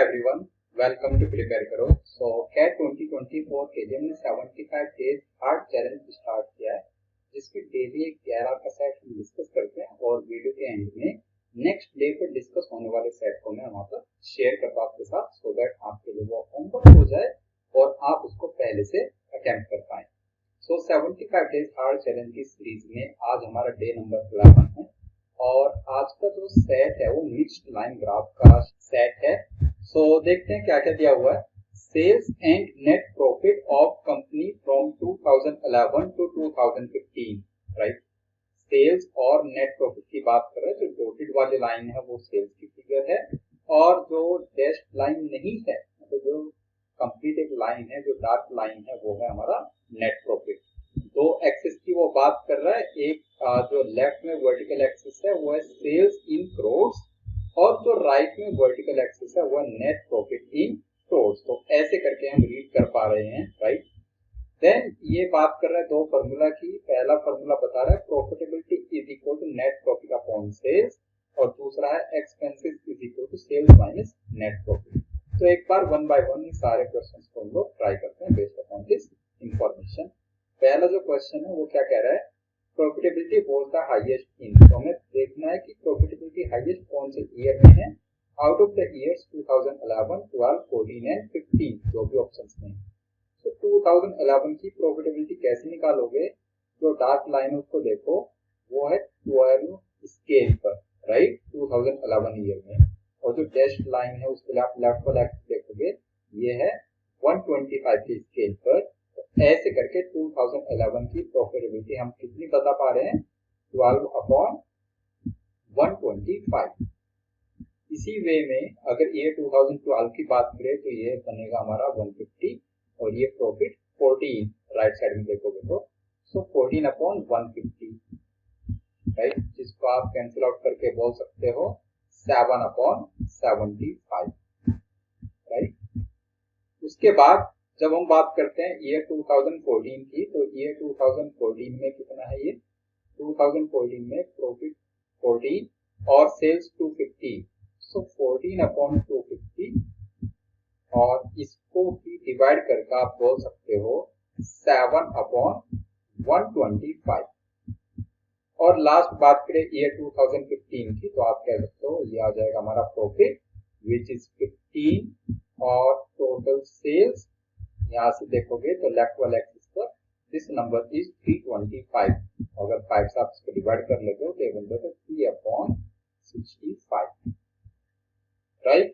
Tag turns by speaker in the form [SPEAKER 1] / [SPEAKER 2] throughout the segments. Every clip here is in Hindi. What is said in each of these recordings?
[SPEAKER 1] एवरीवन, वेलकम टू प्रिपेयर करो। सो कैट 2024 के लिए हमने 75 डेज हार्ड चैलेंज स्टार्ट किया है, जिसकी डेली एक 11 का सेट हम डिस्कस करते हैं और वीडियो के एंड में नेक्स्ट डे पर डिस्कस होने वाले सेट को मैं वहां पर शेयर करता हूं आपके साथ, सो दैट आपके लिए वो होमवर्क हो जाए और आप उसको पहले से अटेम्प्ट कर पाए। सो 75 डेज हार्ड चैलेंज की सीरीज में आज हमारा डे नंबर 11 है और आज का जो सेट है वो मिक्स्ड लाइन ग्राफ का सेट है। सो देखते हैं क्या क्या दिया हुआ है। Sales and net profit of company from 2011 to 2015, right. Sales और नेट प्रॉफिट की बात करें तो डॉटेड वाली लाइन है वो सेल्स की फिगर है और जो डैश्ड लाइन नहीं है, मतलब जो कंप्लीट एक लाइन है, जो डार्क लाइन है, वो है हमारा नेट प्रॉफिट। दो एक्सिस की वो बात कर रहा है, एक जो लेफ्ट में वर्टिकल एक्सिस है वो है सेल्स इन क्रोर्स और जो राइट में वर्टिकल एक्सिस है वो है नेट प्रॉफिट इन क्रोर्स। तो ऐसे करके हम रीड कर पा रहे हैं, राइट। देन ये बात कर रहा है दो फार्मूला की। पहला फार्मूला बता रहा है profitability is equal to net profit upon sales और दूसरा है expenses is equal to sales minus net profit. तो एक बार वन बाय वन सारे क्वेश्चंस को हम लोग ट्राई करते हैं बेस्ड अपॉन दिस इंफॉर्मेशन। पहला जो क्वेश्चन है वो क्या कह रहा है, profitability was the highest in. तो हमें देखना है कि प्रॉफिटेबिलिटी हाईएस्ट कौन से ईयर में है out of the years 2011, 12, 14 and 15, जो भी ऑप्शंस में। तो 2011 की प्रॉफिटेबिलिटी कैसे निकालोगे? जो डार्क लाइन है उसको देखो, वो है 12 स्केल पर, राइट, 2011 ईयर में। और जो डैश्ड लाइन है उसके लिए आप लेफ्ट वाला एक्सिस देखोगे, ये है 125 के स्केल पर। ऐसे करके 2011 की प्रॉफिटेबिलिटी हम कितनी बता पा रहे हैं, 12 अपॉन 125। इसी वे में अगर ये 2012 की बात करें तो ये बनेगा हमारा 150 और ये प्रॉफिट 14, राइट साइड में देखोगे तो। सो 14 अपॉन 150, राइट, जिसको आप कैंसिल आउट करके बोल सकते हो 7 अपॉन 75, राइट। उसके बाद जब हम बात करते हैं ईयर 2014 की, तो ईयर 2014 में कितना है, ये 2014 में प्रॉफिट 14 और सेल्स 250। सो 14 अपॉन 250 और इसको भी डिवाइड करके आप बोल सकते हो 7 अपॉन 125। और लास्ट बात करें ईयर 2015 की, तो आप कह सकते हो ये आ जाएगा हमारा प्रॉफिट विच इज 15 और टोटल सेल्स यहाँ से देखोगे तो लेफ्ट वाले एक्सिस पर दिस नंबर इज 325। अगर 5 से आप इसको डिवाइड कर लेते हो तो ये बनता है 3 अपॉन 65, राइट।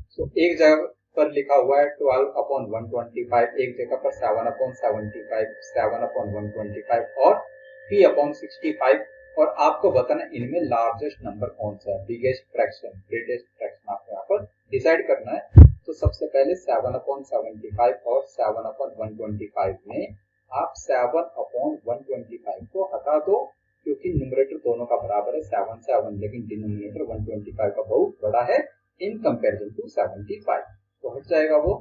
[SPEAKER 1] सो एक जगह पर लिखा हुआ है 12 अपॉन 125, एक जगह पर 7 अपॉन 75, 7 अपॉन 125 और 3 अपॉन 65। और आपको बताना इनमें लार्जेस्ट नंबर कौन सा है, बिगेस्ट फ्रैक्शन, ग्रेटेस्ट फ्रैक्शन आपको यहाँ पर डिसाइड करना है। तो सबसे पहले 7 अपॉन 75 और 7 अपॉन 125 में आप 7 अपॉन 125 को हटा दो, क्योंकि न्यूमरेटर दोनों का बराबर है 7 7, लेकिन डिनोमिनेटर 125 का बहुत बड़ा है इन कंपैरिजन टू 75, तो हट जाएगा वो।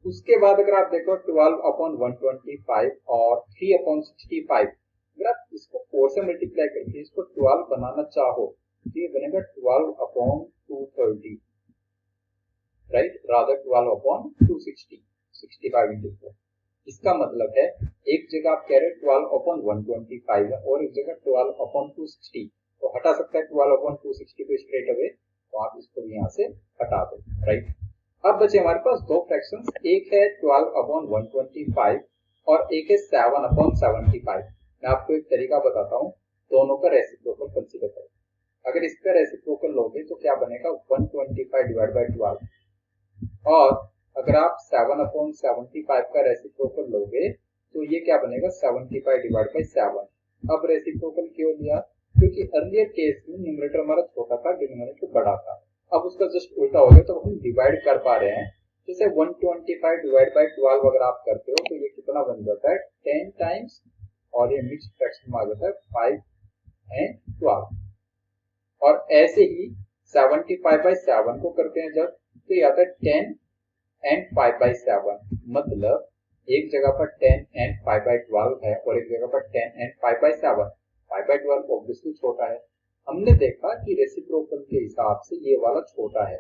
[SPEAKER 1] उसके बाद अगर आप देखो 12 अपॉन 125 और 3 अपॉन 65, अगर आप इसको 4 से मल्टीप्लाई करके इसको 12 बनाना चाहो तो ये बनेगा 12 upon 230, right, rather 12 upon 260, 65 into 4। इसका मतलब है एक जगह आप कह रहे हैं 12 अपॉन 125 है और एक जगह 12 अपॉन 260, तो हटा सकता है 12 अपॉन 260 को स्ट्रेट अवे, तो आप इसको यहाँ से हटा दो, राइट। अब बचे हमारे पास दो फ्रैक्शंस, एक है 12 अपॉन 125 और एक है 7 अपॉन 75। मैं आपको एक तरीका बताता हूँ, दोनों का रेसिप्रोकल कंसीडर करें। अगर इसका रेसिप्रोकल लोगे तो क्या बनेगा 125 डिवाइड बाई 12, और अगर आप 7 अपॉन 75 का रेसिप्रोकल लोगे तो ये क्या बनेगा 75 डिवाइड बाई 7। अब रेसिप्रोकल क्यों लिया, क्योंकि अर्लियर केस में न्यूमरेटर हमारा छोटा था, डिनोमिनेटर बड़ा था। अब उसका जस्ट उल्टा हो गया, तो हम डिवाइड कर पा रहे हैं। जैसे 125 डिवाइड बाई 12 अगर आप करते हो तो ये कितना बन जाता है 10 टाइम्स, और ये मिक्स्ड फ्रैक्शन में आ जाता है 5 एंड 12। और ऐसे ही 75 बाई 7 को करते हैं जब, तो ये आता है 10 एंड 5 बाई 7, मतलब एक जगह पर 10 एंड 5 बाई 12 है और एक जगह पर 10 एंड 5 बाई 7। 5 बाई 12 ऑब्वियसली छोटा है, हमने देखा कि रेसिप्रोकल के हिसाब से ये वाला छोटा है,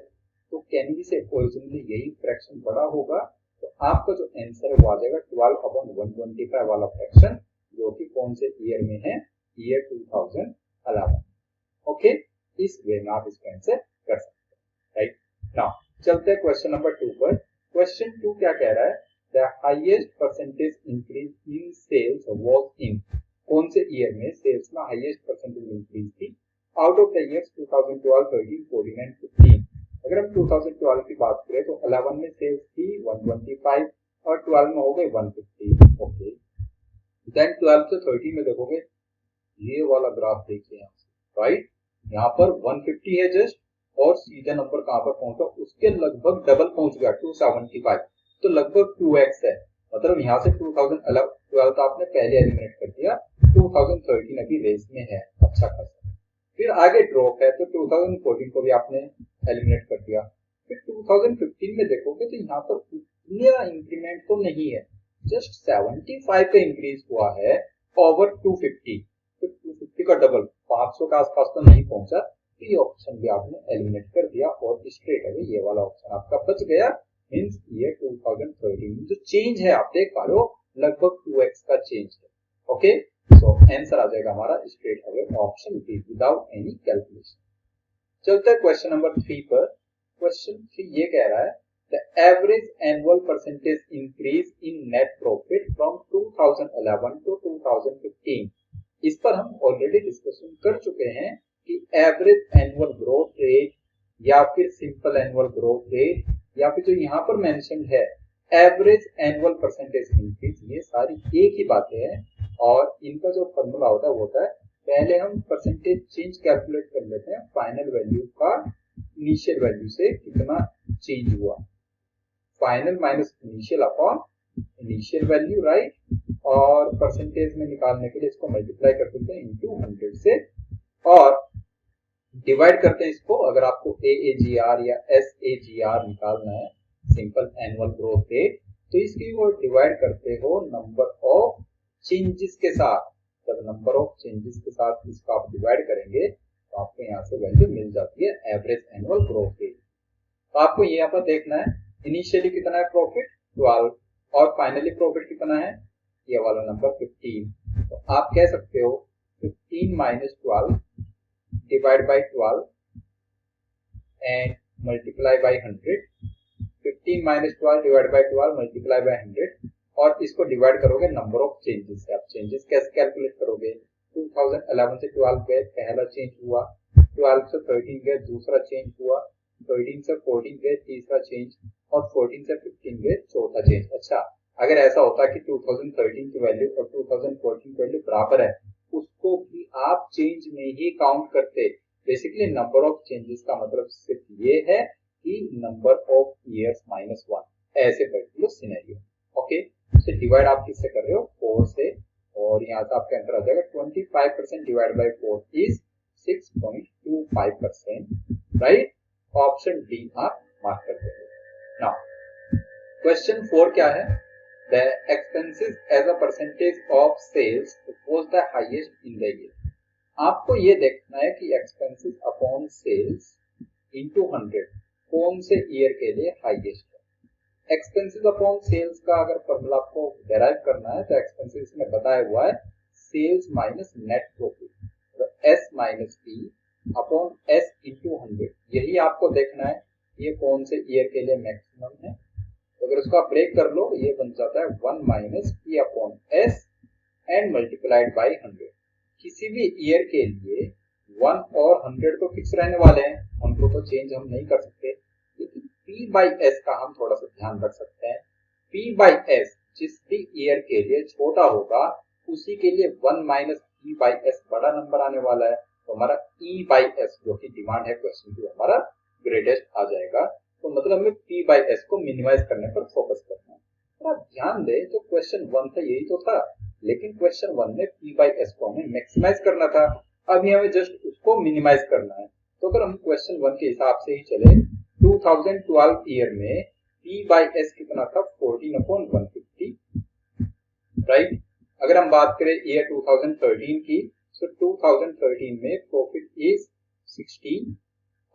[SPEAKER 1] तो कैन बी से ओरिजिनली यही फ्रैक्शन बड़ा होगा, तो आपका जो आंसर है वो आ जाएगा 12/125 वाला फ्रैक्शन, जो कि कौन से ईयर में है, ईयर 2011। ओके, इस वे में आप इसका आंसर कर सकते हैं। राइट, नाउ चलते हैं क्वेश्चन नंबर 2 पर। क्वेश्चन 2 क्या कह रहा है, the highest percentage increase in sales was in, कौन से ईयर में सेल्स में हाईएस्ट परसेंटेज इंक्रीज थी, out of the years 2012, 13, 14 and 15। अगर हम 2012 की बात करें तो 11 में सेल्स थी 125 और 12 में हो गए 150। ओके, देन 12 से 13 में देखोगे, ये वाला ग्राफ देखिए यहाँ से, राइट, यहाँ पर 150 है जस्ट, और सीधा नंबर कहां पर पहुंचा, उसके लगभग डबल पहुंच गया 275, तो लगभग 2x है। मतलब यहाँ से 2012 आपने पहले एलिमिनेट कर दिया, 2013 अभी रेस में है अच्छा खासा, फिर आगे ड्रॉप है तो 2014 को भी आपने एलिमिनेट कर दिया, फिर 2015 में देखोगे तो यहाँ पर उतना इंक्रीमेंट तो नहीं है, जस्ट 75 का इंक्रीज हुआ है ओवर 250, तो 250 का डबल 500 के आसपास तो नहीं पहुंचा, तो ये ऑप्शन भी आपने एलिमिनेट कर दिया और स्ट्रेट अवे ये वाला ऑप्शन आपका बच गया। मींस ये 2013 में जो चेंज है आप देख पा रहे हो, लगभग 2x का चेंज है। ओके, सो आंसर आ जाएगा हमारा straight away option B, without any calculation. चलते हैं क्वेश्चन नंबर 3 पर। क्वेश्चन 3 ये कह रहा है, the average annual percentage increase in net profit from 2011 to 2015। इस पर हम ऑलरेडी डिस्कशन कर चुके हैं कि एवरेज एनुअल ग्रोथ रेट या फिर सिंपल एनुअल ग्रोथ रेट या फिर जो यहाँ पर मेंशन्ड है एवरेज एनुअल परसेंटेज इंक्रीज, ये सारी एक ही बातें हैं और इनका जो फॉर्मूला होता है वो होता है, पहले हम परसेंटेज चेंज कैलकुलेट कर लेते हैं फाइनल वैल्यू का इनिशियल वैल्यू से कितना चेंज हुआ, final minus initial upon initial value, right, और परसेंटेज में निकालने के लिए इसको मल्टीप्लाई कर देते हैं इनटू 100 से और डिवाइड करते हैं इसको। अगर आपको AAGR या SAGR निकालना है, सिंपल एनुअल ग्रोथ रेट, तो इसकी वो डिवाइड करते हो नंबर ऑफ चेंजेस के साथ। जब नंबर ऑफ चेंजेस के साथ इसको आप डिवाइड करेंगे तो आपको यहाँ से वैल्यू मिल जाती है एवरेज एनुअल ग्रोथ रेट। तो आपको यहाँ पर देखना है इनिशियली कितना है प्रॉफिट 12 और फाइनली प्रॉफिट कितना है, ये वाला नंबर 15। तो आप कह सकते हो 15 minus 12 divide by 12 and multiply by 100, 15 minus 12 divided by 12 multiply by 100 और इसको डिवाइड करोगे नंबर ऑफ चेंजेस से। आप चेंजेस कैसे कैलकुलेट करोगे, 2011 से 12 गए पहला चेंज हुआ, 12 से 13 गए दूसरा चेंज हुआ, 13 से 14 गए तीसरा चेंज और 14 से 15 गए चौथा चेंज। अच्छा, अगर ऐसा होता कि 2013 की वैल्यू और 2014 की वैल्यू बराबर है, उसको भी आप चेंज में ही काउंट करते। बेसिकली नंबर ऑफ चेंजेस का मतलब सिर्फ ये है कि नंबर ऑफ ईयर्स माइनस 1, ऐसे पर्टिकुलर सिनेरियो। ओके, तो डिवाइड आप किससे कर रहे हो, 4 से, और यहाँ से आपका आंसर आ जाएगा 25% divide by 4 is 6.25%, right. Option D आप मार्क कर देंगे। नाउ क्वेश्चन 4 क्या है, the expenses as a percentage of sales was the highest in the year। आपको ये देखना है कि expenses upon sales into 100 कौन से ईयर के लिए हाईएस्ट है। expenses upon sales का अगर फॉर्मूला आपको डेराइव करना है तो expenses में बताया हुआ है sales माइनस नेट प्रॉफिट, तो S minus P upon S into 100, यही आपको देखना है ये कौन से ईयर के लिए मैक्सिमम है। तो अगर उसको आप ब्रेक कर लो, ये बन जाता है 1 minus P upon S and multiplied by 100। किसी भी ईयर के लिए 1 और 100 तो फिक्स रहने वाले हैं, उनको तो चेंज हम नहीं कर सकते, लेकिन पी बाई एस का हम थोड़ा सा ध्यान रख सकते हैं। पी बाई एस जिस भी ईयर के लिए छोटा होगा उसी के लिए 1 माइनस पी बाई एस बड़ा नंबर आने वाला है, तो हमारा ई बाई एस जो कि डिमांड है क्वेश्चन की, हमारा ग्रेटेस्ट आ जाएगा। तो मतलब हमें P बाई S को मिनिमाइज करने पर फोकस करना है। तो आप ध्यान दें जो क्वेश्चन 1 था यही तो था, लेकिन क्वेश्चन 1 में P बाई S को हमें मैक्सिमाइज करना था, अभी हमें जस्ट उसको मिनिमाइज करना है। तो अगर हम क्वेश्चन 1 के हिसाब से ही चले, 2012 ईयर में P बाई S कितना था 14/150, राइट। अगर हम बात करें ईयर 2013 की, तो 2013 में प्रॉफिट इज 16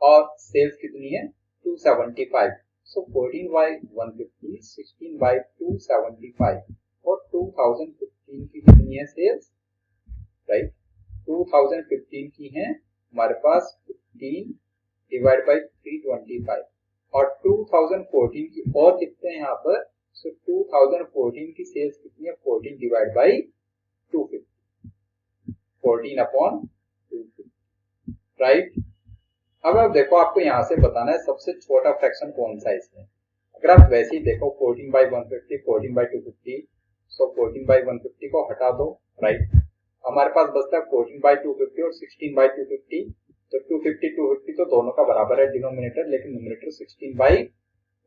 [SPEAKER 1] और सेल्स कितनी है 275. So 14 by 150, 16 by 275 और 2015 की कितनी है सेल्स, राइट? 2015 की है हमारे पास 15 डिवाइड बाई 325 और 2014 की और कितने हैं यहाँ पर, सो 2014 की सेल्स कितनी है, 14 डिवाइड बाई 250, 14 अपॉन 250, राइट? अब आप देखो, आपको यहाँ से बताना है सबसे छोटा फ्रैक्शन कौन सा है इसमें। अगर आप वैसे ही देखो 14 बाई 150, 14 बाई 250, सो 14 बाई 150 को हटा दो, राइट? हमारे पास बचता है 14 बाई 250 और 16 बाई 250। तो 250 तो दोनों का बराबर है डिनोमिनेटर, लेकिन न्यूमरेटर 16 बाई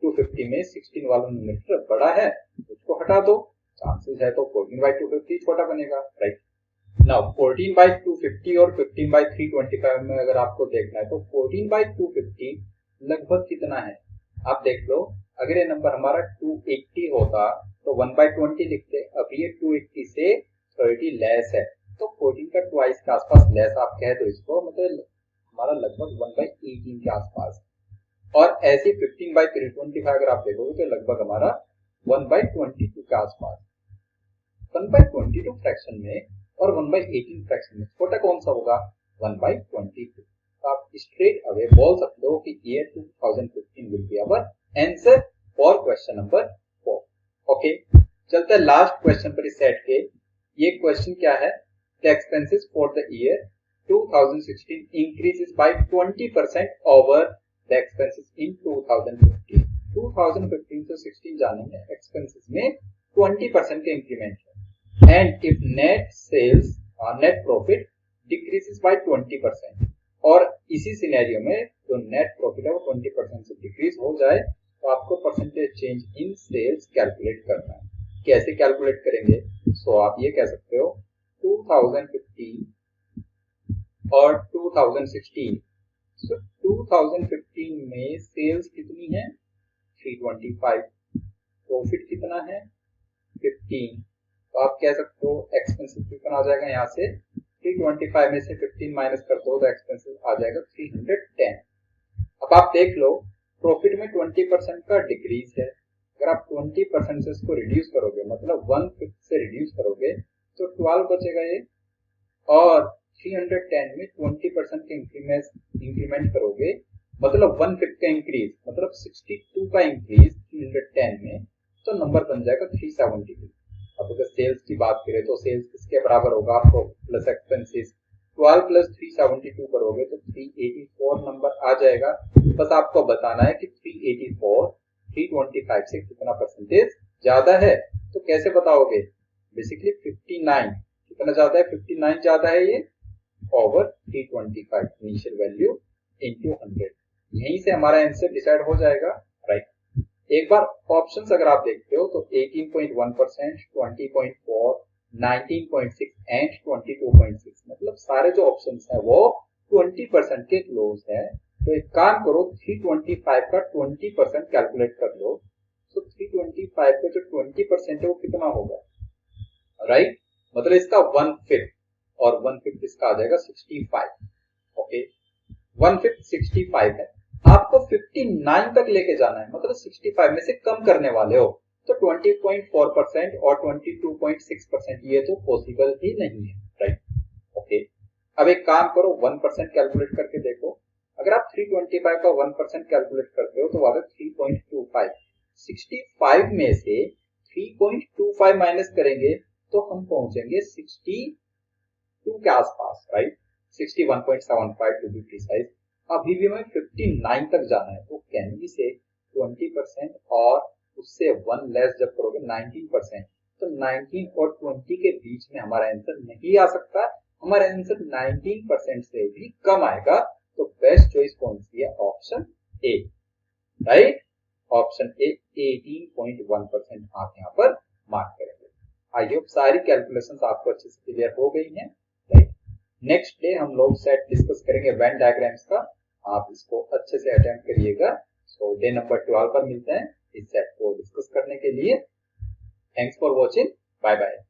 [SPEAKER 1] 250 में 16 वाला न्यूमरेटर बड़ा है, उसको हटा दो, चांसेस है तो 14 बाई 250 छोटा बनेगा, राइट? नाउ 14 बाई 250 और 15 बाई 325 में अगर आपको देखना है तो 14 बाई 250 लगभग कितना है, आप देख लो। अगर ये नंबर हमारा 280 होता तो 1 बाई 20 लिखते, अभी ये 280 से 30 लेस है, तो 14 का ट्वाइस के आसपास लेस आप कह दो इसको, मतलब हमारा लगभग 1 बाई 18 के आसपास। और ऐसे 15 बाई 325 अगर आप देखोगे तो लगभग हमारा 1 बाई 22 के आसपास। 1 बाई 22 फ्रैक्शन में और 1 बाई 18 फ्रैक्शन में छोटा कौन सा होगा, 1 बाई 22। तो आप स्ट्रेट अवे बोल सकते हो कि year 2015 will be our answer for question number 4। Okay, चलते हैं लास्ट क्वेश्चन पर इस सेट के। ये क्वेश्चन क्या है, the expenses for the year 2016 increases by 20% over the expenses in 2015। 2015 से 16 जानेंगे, एक्सपेंसेस में 20% के इंक्रीमेंट है। And if net sales net profit decreases by 20%, और इसी सिनेरियो में जो नेट प्रॉफिट है वो 20% से डिक्रीज हो जाए तो आपको percentage change in sales calculate करना है। कैसे कैलकुलेट करेंगे, सो आप ये कह सकते हो 2015 और 2016। सो 2015 में सेल्स कितनी है, 325, प्रॉफिट कितना है, 15। तो आप कह सकते हो एक्सपेंसेस कितना आ जाएगा, यहाँ से 325 में से 15 माइनस कर दो तो एक्सपेंसेस आ जाएगा 310। अब आप देख लो प्रॉफिट में 20% का डिक्रीज है, अगर आप 20% से इसको रिड्यूस करोगे, मतलब 1/5 से रिड्यूस करोगे तो 12 बचेगा ये, और 310 में 20% के इंक्रीमेंट करोगे मतलब 1/5 का इंक्रीज, मतलब 62 का इंक्रीज 310 में, तो नंबर बन जाएगा 372। अब अगर सेल्स की बात करें तो सेल्स किसके बराबर होगा, प्रॉफिट प्लस एक्सपेंसेस, 12 प्लस 372 करोगे तो 384 नंबर आ जाएगा। बस आपको बताना है कि 384 325 से कितना परसेंटेज ज्यादा है। तो कैसे बताओगे, बेसिकली 59 कितना ज्यादा है, 59 ज्यादा है ये ओवर 325 इनिशियल वैल्यू इनटू 100। यहीं से हमारा आंसर डिसाइड हो जाएगा, राइट? एक बार ऑप्शंस अगर आप देखते हो तो 18.1%, 20.4, 19.6 एंड 22.6, मतलब सारे जो ऑप्शंस हैं वो 20% के क्लोज है। तो एक काम करो, 325 का 20% कैलकुलेट कर लो। तो 325 का जो 20% है वो कितना होगा, राइट? मतलब इसका 1/5 और 1/5 इसका आ जाएगा 65। ओके, 1/5 65 है, आपको 59 तक लेके जाना है, मतलब 65 में से कम करने वाले हो, तो 20.4% और 22.6% ये तो पॉसिबल ही नहीं है, राइट? ओके, अब एक काम करो 1% कैलकुलेट करके देखो। अगर आप 325 का 1% कैलकुलेट करते हो तो आ गया 3.25। 65 में से 3.25 माइनस करेंगे तो हम पहुंचेंगे 62 के आसपास, राइट? 61.75 to be precise. अभी भी हमें 59 तक जाना है, तो कैन वी से 20% और उससे 1 लेस जब करोगे 19%, तो 19 और 20 के बीच में हमारा आंसर नहीं आ सकता, हमारा आंसर 19% से भी कम आएगा। तो बेस्ट चॉइस कौन सी है, option A, right? Option A 18.1% आप यहाँ पर मार्क करेंगे। आई होप सारी कैलकुलेशंस आपको अच्छे से क्लियर हो गई हैं, राइट? नेक्स्ट डे हम लोग सेट डिस्कस करेंगे वेन डायग्राम्स का, आप इसको अच्छे से अटेम्प्ट करिएगा। सो डे नंबर 12 पर मिलते हैं इस सेट को डिस्कस करने के लिए। Thanks for watching, bye bye.